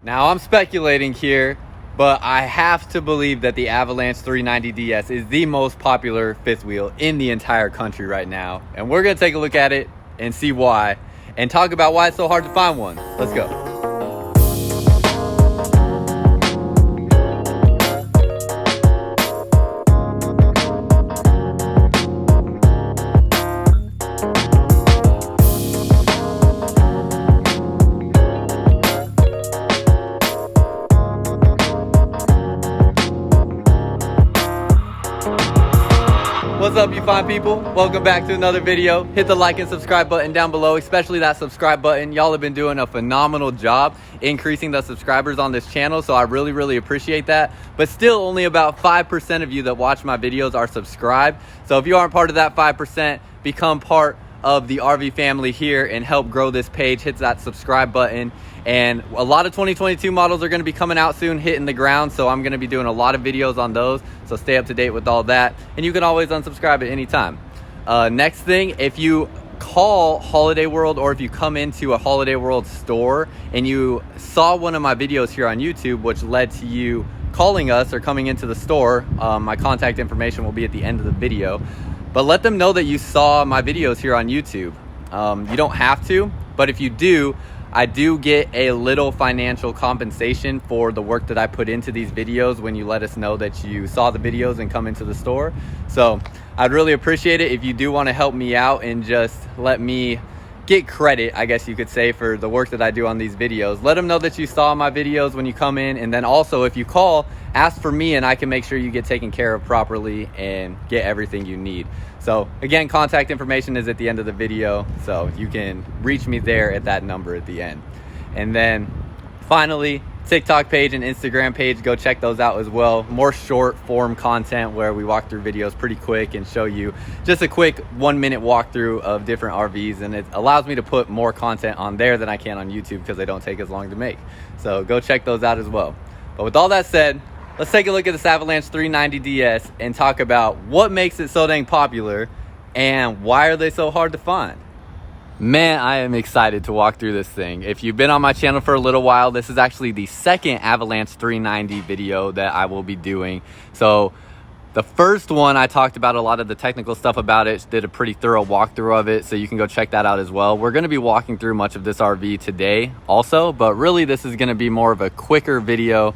Now I'm speculating here, but I have to believe that the Avalanche 390DS is the most popular fifth wheel in the entire country right now. And we're gonna take a look at it and see why, and talk about why it's so hard to find one. Let's go. What's up, you fine people? Welcome back to another video. Hit the like and subscribe button down below, especially that subscribe button. Y'all have been doing a phenomenal job increasing the subscribers on this channel, so I really appreciate that. But still, only about 5% of you that watch my videos are subscribed. So if you aren't part of that 5%, become part of the RV family here and help grow this page. Hit that subscribe button. And a lot of 2022 models are going to be coming out soon, hitting the ground, so I'm going to be doing a lot of videos on those, so stay up to date with all that. And you can always unsubscribe at any time. Next thing, if you call Holiday World, or if you come into a Holiday World store and you saw one of my videos here on YouTube, which led to you calling us or coming into the store, my contact information will be at the end of the video. But let them know that you saw my videos here on YouTube. You don't have to, but if you do, I do get a little financial compensation for the work that I put into these videos when you let us know that you saw the videos and come into the store. So I'd really appreciate it if you do want to help me out and just let me get credit, I guess you could say, for the work that I do on these videos. Let them know that you saw my videos when you come in, and then also if you call, ask for me and I can make sure you get taken care of properly and get everything you need. So again, contact information is at the end of the video, so you can reach me there at that number at the end. And then finally, TikTok page and Instagram page, go check those out as well. More short form content where we walk through videos pretty quick and show you just a quick 1-minute walkthrough of different RVs, and it allows me to put more content on there than I can on YouTube because they don't take as long to make. So go check those out as well. But with all that said, let's take a look at this Avalanche 390DS and talk about what makes it so dang popular and why are they so hard to find. Man, I am excited to walk through this thing. If you've been on my channel for a little while, this is actually the second Avalanche 390 video that I will be doing. So the first one, I talked about a lot of the technical stuff about it, did a pretty thorough walkthrough of it, so you can go check that out as well. We're going to be walking through much of this RV today also, but really this is going to be more of a quicker video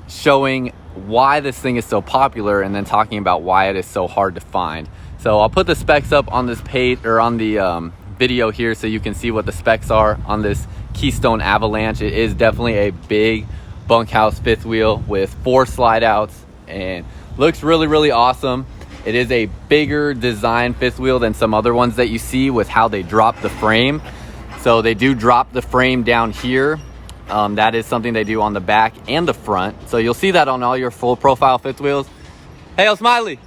showing why this thing is so popular and then talking about why it is so hard to find. So I'll put the specs up on this page, or on the video here, so you can see what the specs are on this Keystone Avalanche. It is definitely a big bunkhouse fifth wheel with 4 slide outs and looks really awesome. It is a bigger design fifth wheel than some other ones that you see with how they drop the frame. So they do drop the frame down here. That is something they do on the back and the front. So you'll see that on all your full profile fifth wheels. Hey, yo, Smiley.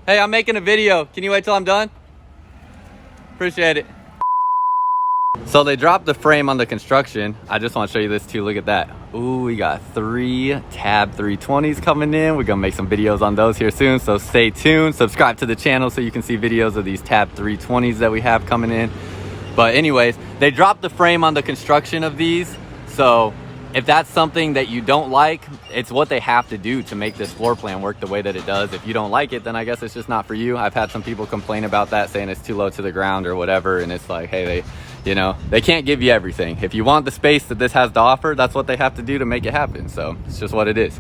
Hey, I'm making a video. Can you wait till I'm done? Appreciate it. So they dropped the frame on the construction. I just want to show you this too. Look at that. Ooh, we got 3 Tab 320s coming in. We're gonna make some videos on those here soon, so stay tuned. Subscribe to the channel so you can see videos of these Tab 320s that we have coming in. But anyways, they dropped the frame on the construction of these. So if that's something that you don't like, it's what they have to do to make this floor plan work the way that it does. If you don't like it, then I guess it's just not for you. I've had some people complain about that, saying it's too low to the ground or whatever. And it's like, hey, they can't give you everything. If you want the space that this has to offer, that's what they have to do to make it happen. So it's just what it is.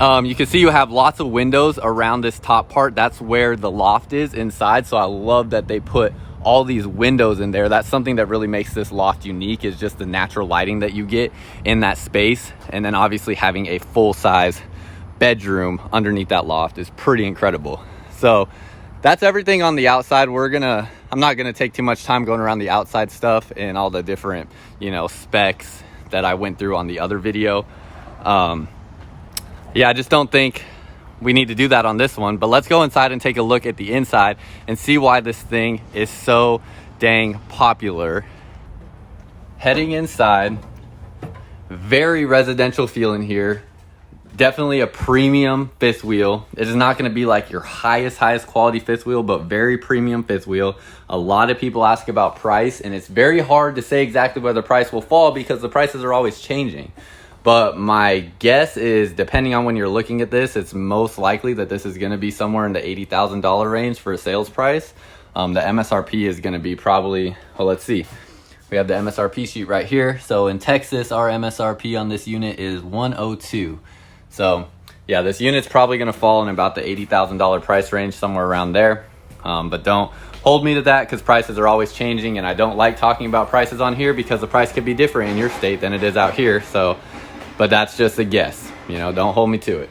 You can see you have lots of windows around this top part. That's where the loft is inside. So I love that they put all these windows in there. That's something that really makes this loft unique, is just the natural lighting that you get in that space. And then obviously having a full-size bedroom underneath that loft is pretty incredible. So that's everything on the outside. I'm not gonna take too much time going around the outside stuff and all the different, specs that I went through on the other video. Yeah, I just don't think we need to do that on this one, but let's go inside and take a look at the inside and see why this thing is so dang popular. Heading inside, very residential feel in here. Definitely a premium fifth wheel. It is not going to be like your highest quality fifth wheel, but very premium fifth wheel. A lot of people ask about price, and it's very hard to say exactly where the price will fall because the prices are always changing. But my guess is, depending on when you're looking at this, it's most likely that this is going to be somewhere in the $80,000 range for a sales price. The MSRP is going to be probably, well, let's see. We have the MSRP sheet right here. So in Texas, our MSRP on this unit is $102. So yeah, this unit's probably going to fall in about the $80,000 price range, somewhere around there. But don't hold me to that because prices are always changing, and I don't like talking about prices on here because the price could be different in your state than it is out here. So, but that's just a guess, you know, don't hold me to it.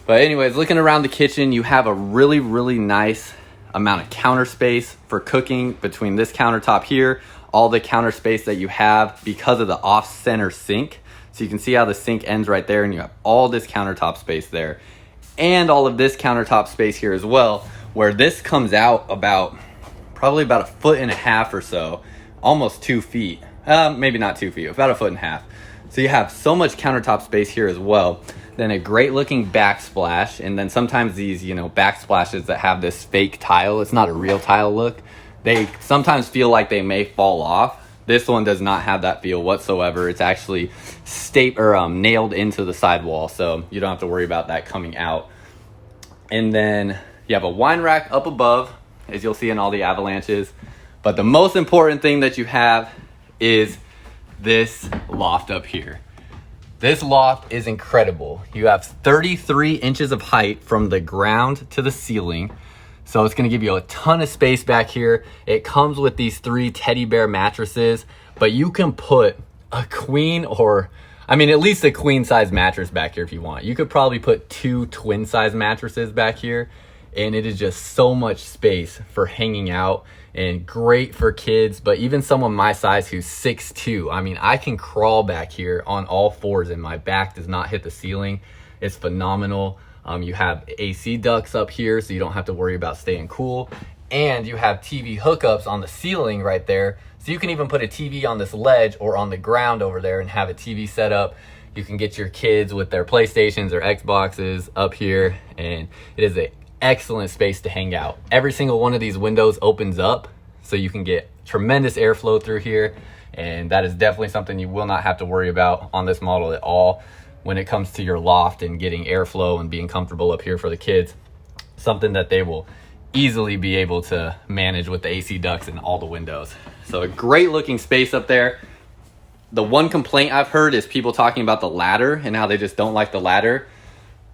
But anyways, looking around the kitchen, you have a really, really nice amount of counter space for cooking between this countertop here, all the counter space that you have because of the off-center sink. So you can see how the sink ends right there, and you have all this countertop space there. And all of this countertop space here as well, where this comes out probably about 1.5 feet or so, almost 2 feet. Maybe not 2 feet, about 1.5 feet. So you have so much countertop space here as well. Then a great looking backsplash, and then sometimes these, you know, backsplashes that have this fake tile, it's not a real tile look. They sometimes feel like they may fall off. This one does not have that feel whatsoever. It's actually nailed into the sidewall, so you don't have to worry about that coming out. And then you have a wine rack up above, as you'll see in all the Avalanches. But the most important thing that you have is this loft up here. This loft is incredible. You have 33 inches of height from the ground to the ceiling. So it's going to give you a ton of space back here. It comes with these 3 teddy bear mattresses, but you can put a queen at least a queen size mattress back here if you want. You could probably put 2 twin size mattresses back here, and it is just so much space for hanging out and great for kids. But even someone my size who's 6'2", I mean, I can crawl back here on all fours and my back does not hit the ceiling. It's phenomenal. You have AC ducts up here, so you don't have to worry about staying cool. And you have TV hookups on the ceiling right there. So you can even put a TV on this ledge or on the ground over there and have a TV set up. You can get your kids with their PlayStations or Xboxes up here, and it is an excellent space to hang out. Every single one of these windows opens up, so you can get tremendous airflow through here. And that is definitely something you will not have to worry about on this model at all when it comes to your loft and getting airflow and being comfortable up here for the kids. Something that they will easily be able to manage with the AC ducts and all the windows. So a great looking space up there. The one complaint I've heard is people talking about the ladder and how they just don't like the ladder.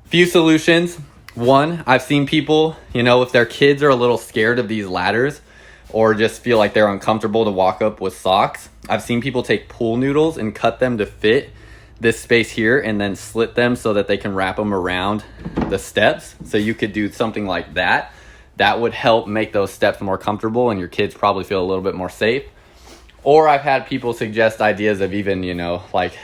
Few solutions. One, I've seen people, you know, if their kids are a little scared of these ladders or just feel like they're uncomfortable to walk up with socks, I've seen people take pool noodles and cut them to fit this space here and then slit them so that they can wrap them around the steps. So you could do something like that. That would help make those steps more comfortable and your kids probably feel a little bit more safe. Or I've had people suggest ideas of even, you know, like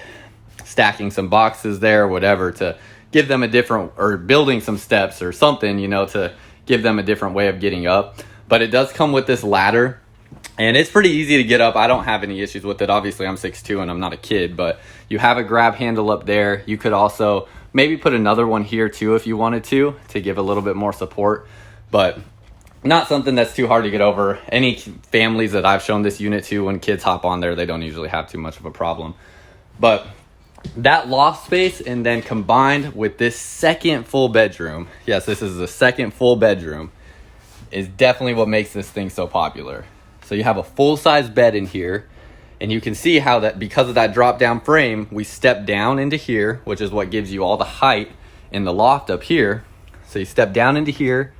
stacking some boxes there or whatever to give them a different, or building some steps or something, you know, to give them a different way of getting up. But it does come with this ladder. And it's pretty easy to get up. I don't have any issues with it. Obviously, I'm 6'2" and I'm not a kid, but you have a grab handle up there. You could also maybe put another one here too if you wanted to give a little bit more support, but not something that's too hard to get over. Any families that I've shown this unit to, when kids hop on there, they don't usually have too much of a problem. But that loft space, and then combined with this second full bedroom, yes, this is the second full bedroom, is definitely what makes this thing so popular. So you have a full-size bed in here, and you can see how that, because of that drop-down frame, we step down into here, which is what gives you all the height in the loft up here. So you step down into here,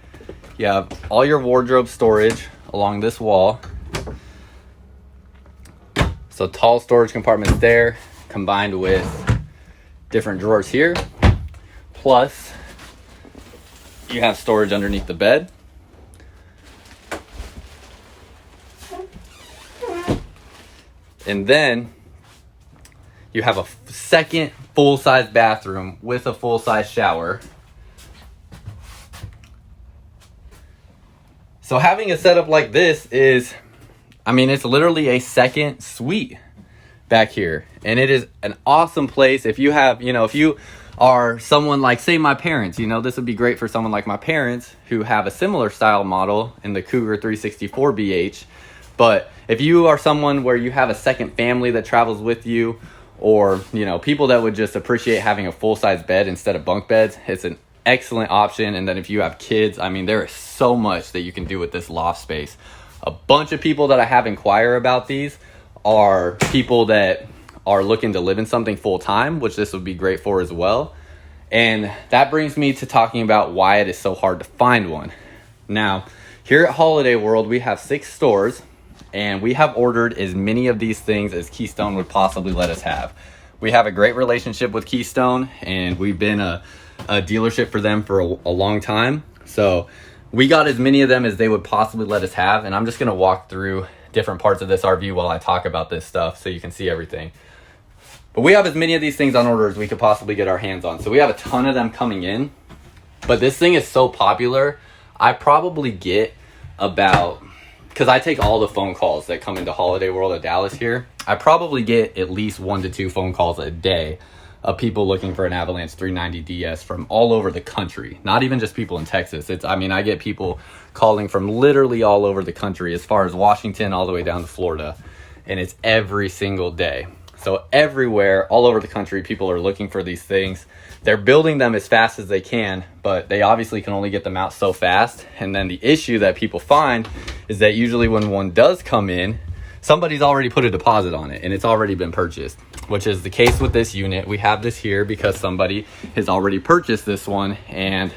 you have all your wardrobe storage along this wall. So tall storage compartments there, combined with different drawers here. Plus, you have storage underneath the bed. And then you have a second full-size bathroom with a full-size shower. So having a setup like this is, I mean, it's literally a second suite back here. And it is an awesome place. If you have, you know, if you are someone like, say, my parents. You know, this would be great for someone like my parents who have a similar style model in the Cougar 364 BH. But if you are someone where you have a second family that travels with you, or, you know, people that would just appreciate having a full-size bed instead of bunk beds, it's an excellent option. And then if you have kids, I mean, there is so much that you can do with this loft space. A bunch of people that I have inquire about these are people that are looking to live in something full-time, which this would be great for as well. And that brings me to talking about why it is so hard to find one. Now, here at Holiday World, we have 6 stores, and we have ordered as many of these things as Keystone would possibly let us have. We have a great relationship with Keystone, and we've been a dealership for them for a long time. So we got as many of them as they would possibly let us have. And I'm just gonna walk through different parts of this RV while I talk about this stuff so you can see everything. But we have as many of these things on order as we could possibly get our hands on. So we have a ton of them coming in. But this thing is so popular, I probably get about, because I take all the phone calls that come into Holiday World at Dallas here, I probably get at least 1 to 2 phone calls a day of people looking for an Avalanche 390DS from all over the country. Not even just people in Texas. I get people calling from literally all over the country, as far as Washington all the way down to Florida. And it's every single day. So everywhere, all over the country, people are looking for these things. They're building them as fast as they can, but they obviously can only get them out so fast. And then the issue that people find is that usually when one does come in, somebody's already put a deposit on it and it's already been purchased, which is the case with this unit. We have this here because somebody has already purchased this one and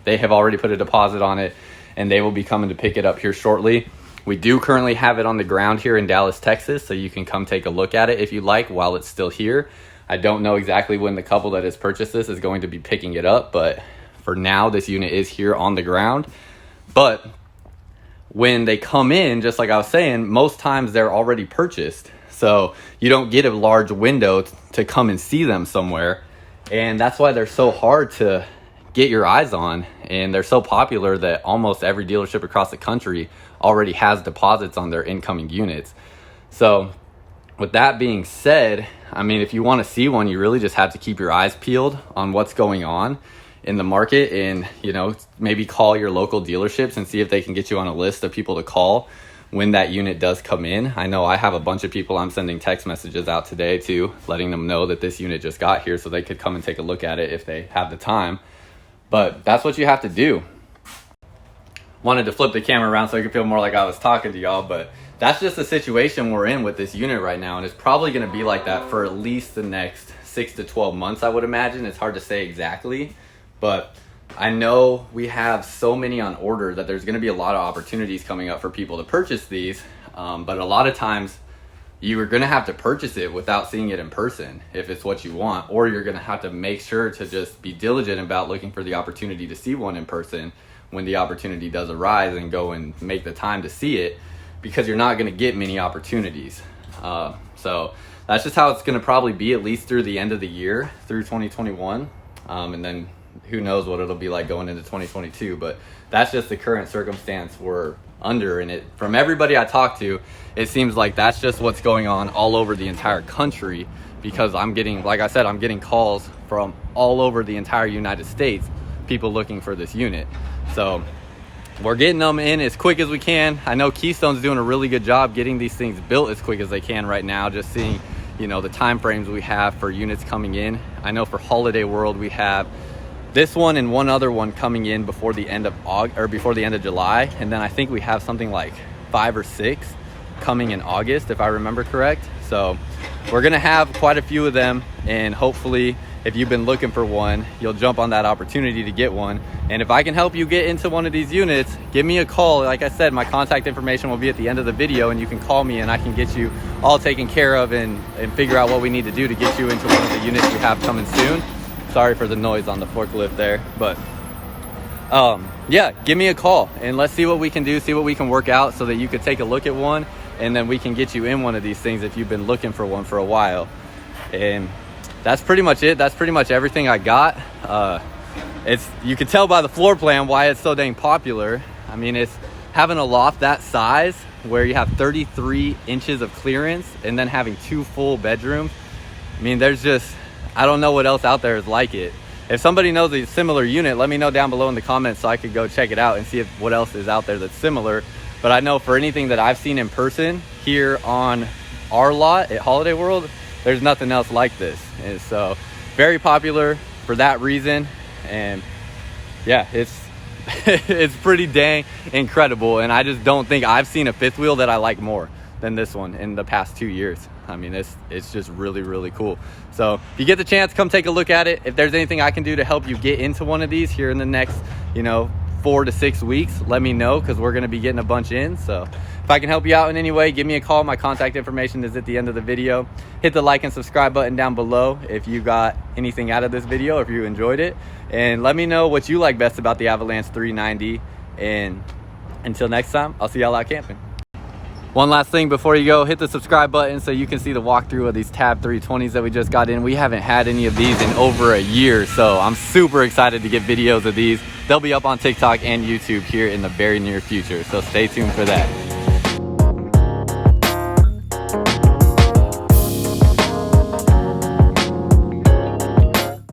they have already put a deposit on it, and they will be coming to pick it up here shortly. We do currently have it on the ground here in Dallas, Texas, so you can come take a look at it if you like while it's still here. I don't know exactly when the couple that has purchased this is going to be picking it up, but for now, this unit is here on the ground. But when they come in, just like I was saying, most times they're already purchased. So you don't get a large window to come and see them somewhere. And that's why they're so hard to get your eyes on. And they're so popular that almost every dealership across the country already has deposits on their incoming units. So with that being said, I mean, if you want to see one, you really just have to keep your eyes peeled on what's going on in the market, and, you know, maybe call your local dealerships and see if they can get you on a list of people to call when that unit does come in. I know I have a bunch of people I'm sending text messages out today to, letting them know that this unit just got here so they could come and take a look at it if they have the time. But that's what you have to do. Wanted to flip the camera around so I could feel more like I was talking to y'all, but that's just the situation we're in with this unit right now, and it's probably going to be like that for at least the next 6 to 12 months, I would imagine. It's hard to say exactly, but I know we have so many on order that there's going to be a lot of opportunities coming up for people to purchase these, but a lot of times you are going to have to purchase it without seeing it in person if it's what you want, or you're going to have to make sure to just be diligent about looking for the opportunity to see one in person when the opportunity does arise, and go and make the time to see it, because you're not going to get many opportunities. So that's just how it's going to probably be, at least through the end of the year, through 2021. And then who knows what it'll be like going into 2022, but that's just the current circumstance we're under. And it, from everybody I talk to, it seems like that's just what's going on all over the entire country, because I'm getting, like I said, I'm getting calls from all over the entire United States, people looking for this unit. So we're getting them in as quick as we can. I know Keystone's doing a really good job getting these things built as quick as they can right now, just seeing, you know, the time frames we have for units coming in. I know for Holiday World, we have this one and one other one coming in before the end of August, or before the end of July. And then I think we have something like 5 or 6 coming in August, if I remember correct. So we're gonna have quite a few of them, and hopefully if you've been looking for one, you'll jump on that opportunity to get one. And if I can help you get into one of these units, give me a call. Like I said, my contact information will be at the end of the video, and you can call me and I can get you all taken care of and figure out what we need to do to get you into one of the units we have coming soon. Sorry for the noise on the forklift there, but yeah, give me a call and let's see what we can do, see what we can work out so that you could take a look at one, and then we can get you in one of these things if you've been looking for one for a while. And that's pretty much it. That's pretty much everything I got. You can tell by the floor plan why it's so dang popular. I mean, it's having a loft that size where you have 33 inches of clearance and then having 2 full bedrooms. I mean, there's just, I don't know what else out there is like it. If somebody knows a similar unit, let me know down below in the comments so I could go check it out and see what else is out there that's similar. But I know for anything that I've seen in person here on our lot at Holiday World, there's nothing else like this. And so very popular for that reason. And yeah, it's it's pretty dang incredible. And I just don't think I've seen a fifth wheel that I like more than this one in the past 2 years. I mean, it's just really, really cool. So if you get the chance, come take a look at it. If there's anything I can do to help you get into one of these here in the next, 4 to 6 weeks, let me know, because we're going to be getting a bunch in. So if I can help you out in any way, give me a call. My contact information is at the end of the video. Hit the like and subscribe button down below if you got anything out of this video, or if you enjoyed it. And let me know what you like best about the Avalanche 390. And until next time, I'll see y'all out camping. One last thing before you go, hit the subscribe button so you can see the walkthrough of these Tab 320s that we just got in. We haven't had any of these in over a year, so I'm super excited to get videos of these. They'll be up on TikTok and YouTube here in the very near future, so stay tuned for that.